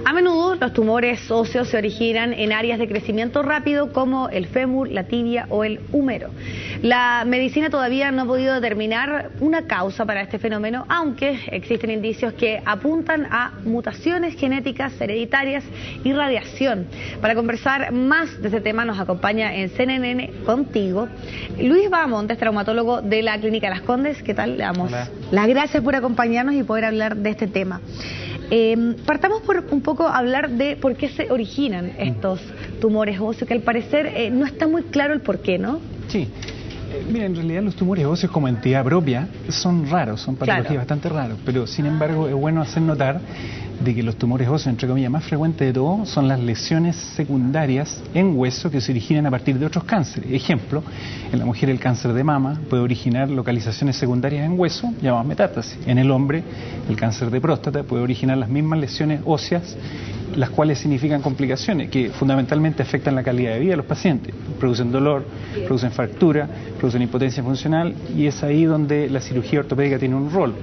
A menudo los tumores óseos se originan en áreas de crecimiento rápido como el fémur, la tibia o el húmero. La medicina todavía no ha podido determinar una causa para este fenómeno, aunque existen indicios que apuntan a mutaciones genéticas hereditarias y radiación. Para conversar más de este tema nos acompaña en CNN Contigo Luis Bahamontes, traumatólogo de la Clínica Las Condes. ¿Qué tal? Le damos las gracias por acompañarnos y poder hablar de este tema. Partamos por un poco hablar de por qué se originan estos tumores óseos, que al parecer no está muy claro el por qué, ¿no? Sí. Mira, en realidad los tumores óseos como entidad propia son raros, son patologías bastante raros, pero sin embargo es bueno hacer notar de que los tumores óseos, entre comillas, más frecuentes de todo son las lesiones secundarias en hueso que se originan a partir de otros cánceres. Ejemplo, en la mujer el cáncer de mama puede originar localizaciones secundarias en hueso llamadas metástasis. En el hombre el cáncer de próstata puede originar las mismas lesiones óseas, las cuales significan complicaciones que fundamentalmente afectan la calidad de vida de los pacientes. Producen dolor, producen fractura, producen impotencia funcional, y es ahí donde la cirugía ortopédica tiene un rol.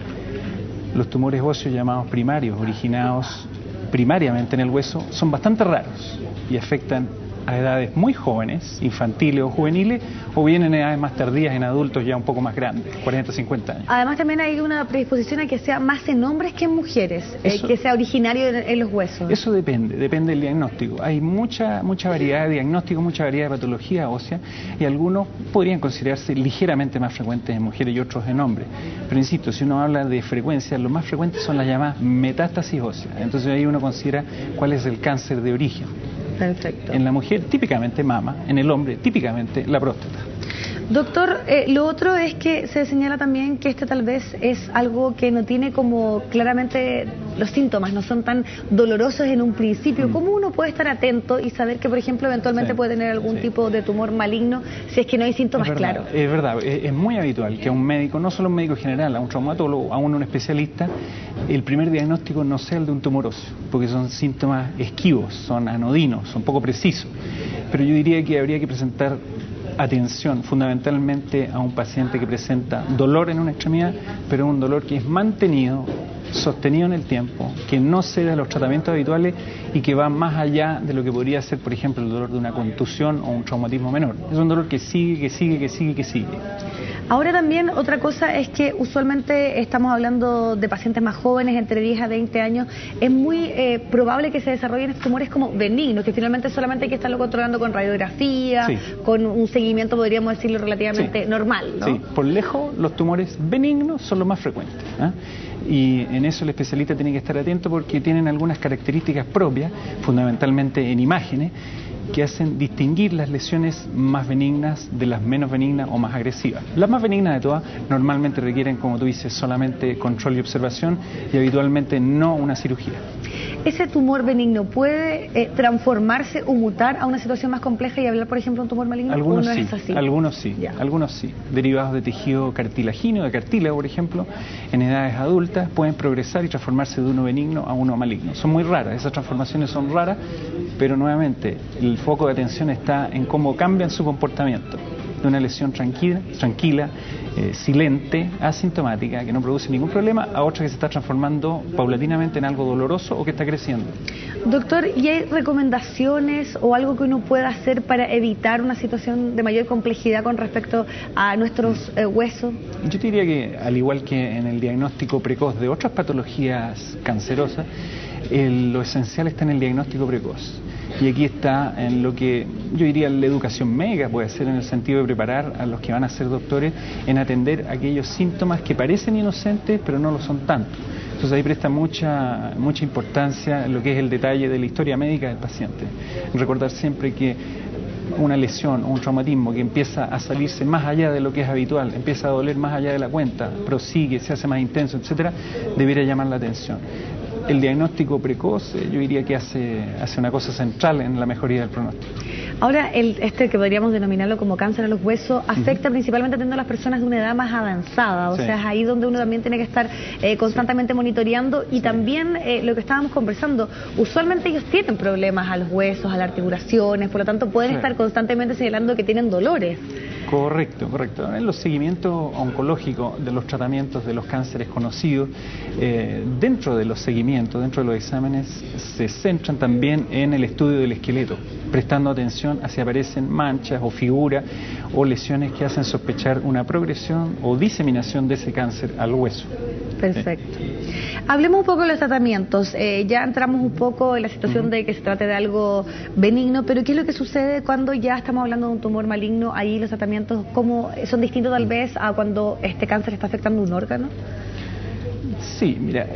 Los tumores óseos llamados primarios, originados primariamente en el hueso, son bastante raros y afectan a edades muy jóvenes, infantiles o juveniles, o bien en edades más tardías, en adultos ya un poco más grandes, 40, 50 años. Además también hay una predisposición a que sea más en hombres que en mujeres, que sea originario en los huesos. Eso depende del diagnóstico. Hay mucha variedad de diagnóstico, mucha variedad de patología ósea, y algunos podrían considerarse ligeramente más frecuentes en mujeres y otros en hombres. Pero insisto, si uno habla de frecuencia, los más frecuentes son las llamadas metástasis óseas. Entonces ahí uno considera cuál es el cáncer de origen. Perfecto. En la mujer típicamente mama, en el hombre típicamente la próstata. Doctor, lo otro es que se señala también que este tal vez es algo que no tiene como claramente los síntomas, no son tan dolorosos en un principio. ¿Cómo uno puede estar atento y saber que, por ejemplo, eventualmente puede tener algún tipo de tumor maligno si es que no hay síntomas claros? Es verdad, es muy habitual que a un médico, no solo un médico general, a un traumatólogo, a un especialista, el primer diagnóstico no sea el de un tumor óseo, porque son síntomas esquivos, son anodinos, son poco precisos. Pero yo diría que habría que presentar atención fundamentalmente a un paciente que presenta dolor en una extremidad, pero un dolor que es mantenido, sostenido en el tiempo, que no cede a los tratamientos habituales y que va más allá de lo que podría ser, por ejemplo, el dolor de una contusión o un traumatismo menor. Es un dolor que sigue. Ahora también otra cosa es que usualmente estamos hablando de pacientes más jóvenes, entre 10 a 20 años. Es muy probable que se desarrollen estos tumores como benignos, que finalmente solamente hay que estarlo controlando con radiografía, con un seguimiento, podríamos decirlo, relativamente normal, ¿no? Sí, por lejos los tumores benignos son los más frecuentes, ¿eh? Y en eso el especialista tiene que estar atento porque tienen algunas características propias, fundamentalmente en imágenes, que hacen distinguir las lesiones más benignas de las menos benignas o más agresivas. Las más benignas de todas normalmente requieren, como tú dices, solamente control y observación y habitualmente no una cirugía. ¿Ese tumor benigno puede transformarse o mutar a una situación más compleja y hablar, por ejemplo, de un tumor maligno? Algunos ¿O no sí, es así? Algunos sí. Derivados de tejido cartilagíneo, de cartílago, por ejemplo, en edades adultas pueden progresar y transformarse de uno benigno a uno maligno. Son muy raras, esas transformaciones son raras, pero nuevamente el foco de atención está en cómo cambian su comportamiento. De una lesión tranquila, silente, asintomática, que no produce ningún problema, a otra que se está transformando paulatinamente en algo doloroso o que está creciendo. Doctor, ¿y hay recomendaciones o algo que uno pueda hacer para evitar una situación de mayor complejidad con respecto a nuestros huesos? Yo te diría que, al igual que en el diagnóstico precoz de otras patologías cancerosas, lo esencial está en el diagnóstico precoz. Y aquí está en lo que yo diría la educación médica puede ser, en el sentido de preparar a los que van a ser doctores en atender aquellos síntomas que parecen inocentes pero no lo son tanto. Entonces ahí presta mucha importancia lo que es el detalle de la historia médica del paciente. Recordar siempre que una lesión o un traumatismo que empieza a salirse más allá de lo que es habitual, empieza a doler más allá de la cuenta, prosigue, se hace más intenso, etcétera, debería llamar la atención. El diagnóstico precoz, yo diría que hace una cosa central en la mejoría del pronóstico. Ahora, que podríamos denominarlo como cáncer a los huesos, afecta principalmente a las personas de una edad más avanzada, o sea, es ahí donde uno también tiene que estar constantemente monitoreando y también lo que estábamos conversando, usualmente ellos tienen problemas a los huesos, a las articulaciones, por lo tanto pueden estar constantemente señalando que tienen dolores. Correcto, correcto. En los seguimientos oncológicos de los tratamientos de los cánceres conocidos, dentro de los seguimientos, dentro de los exámenes, se centran también en el estudio del esqueleto, prestando atención a si aparecen manchas o figuras o lesiones que hacen sospechar una progresión o diseminación de ese cáncer al hueso. Perfecto. Hablemos un poco de los tratamientos. Ya entramos un poco en la situación de que se trate de algo benigno, pero ¿qué es lo que sucede cuando ya estamos hablando de un tumor maligno? Ahí los tratamientos, ¿cómo son distintos tal vez a cuando este cáncer está afectando un órgano? Sí, mira,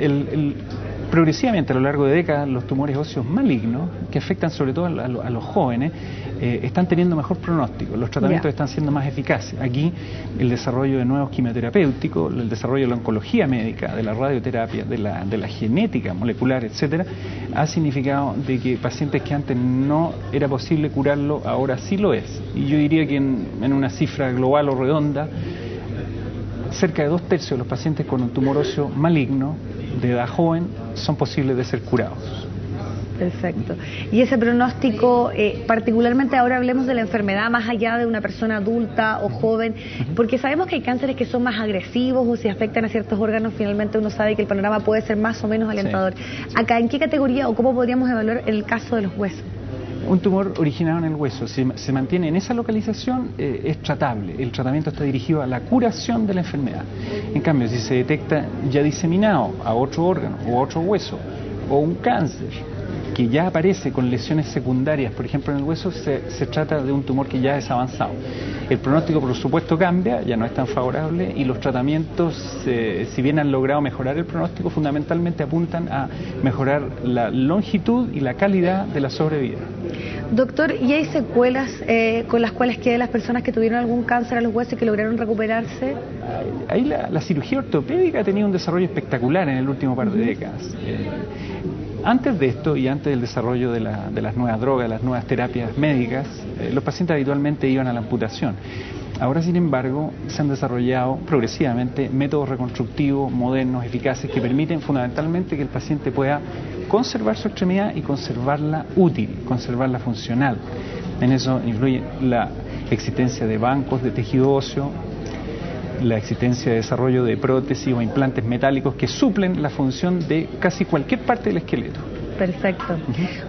progresivamente a lo largo de décadas los tumores óseos malignos, que afectan sobre todo a los jóvenes, están teniendo mejor pronóstico, los tratamientos están siendo más eficaces. Aquí el desarrollo de nuevos quimioterapéuticos, el desarrollo de la oncología médica, de la radioterapia, de la genética molecular, etcétera, ha significado de que pacientes que antes no era posible curarlo, ahora sí lo es. Y yo diría que en una cifra global o redonda, cerca de 2/3 de los pacientes con un tumor óseo maligno de edad joven son posibles de ser curados. Perfecto. Y ese pronóstico, particularmente ahora hablemos de la enfermedad más allá de una persona adulta o joven, porque sabemos que hay cánceres que son más agresivos o si afectan a ciertos órganos, finalmente uno sabe que el panorama puede ser más o menos alentador. Sí. Acá, ¿en qué categoría o cómo podríamos evaluar el caso de los huesos? Un tumor originado en el hueso, si se mantiene en esa localización, es tratable. El tratamiento está dirigido a la curación de la enfermedad. En cambio, si se detecta ya diseminado a otro órgano o a otro hueso, o un cáncer que ya aparece con lesiones secundarias, por ejemplo en el hueso, se trata de un tumor que ya es avanzado. El pronóstico, por supuesto, cambia, ya no es tan favorable, y los tratamientos, si bien han logrado mejorar el pronóstico, fundamentalmente apuntan a mejorar la longitud y la calidad de la sobrevida. Doctor, ¿y hay secuelas con las cuales quedan las personas que tuvieron algún cáncer a los huesos y que lograron recuperarse? Ahí la cirugía ortopédica ha tenido un desarrollo espectacular en el último par de décadas. Antes de esto y antes del desarrollo de las nuevas drogas, las nuevas terapias médicas, los pacientes habitualmente iban a la amputación. Ahora, sin embargo, se han desarrollado progresivamente métodos reconstructivos, modernos, eficaces, que permiten fundamentalmente que el paciente pueda conservar su extremidad y conservarla útil, conservarla funcional. En eso influye la existencia de bancos de tejido óseo, la existencia de desarrollo de prótesis o implantes metálicos que suplen la función de casi cualquier parte del esqueleto. Perfecto.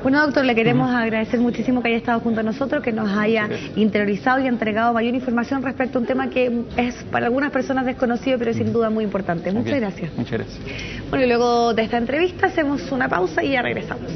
Bueno, doctor, le queremos agradecer muchísimo que haya estado junto a nosotros, que nos haya interiorizado y entregado mayor información respecto a un tema que es para algunas personas desconocido, pero sin duda muy importante. Muchas gracias. Muchas gracias. Bueno, y luego de esta entrevista hacemos una pausa y ya regresamos.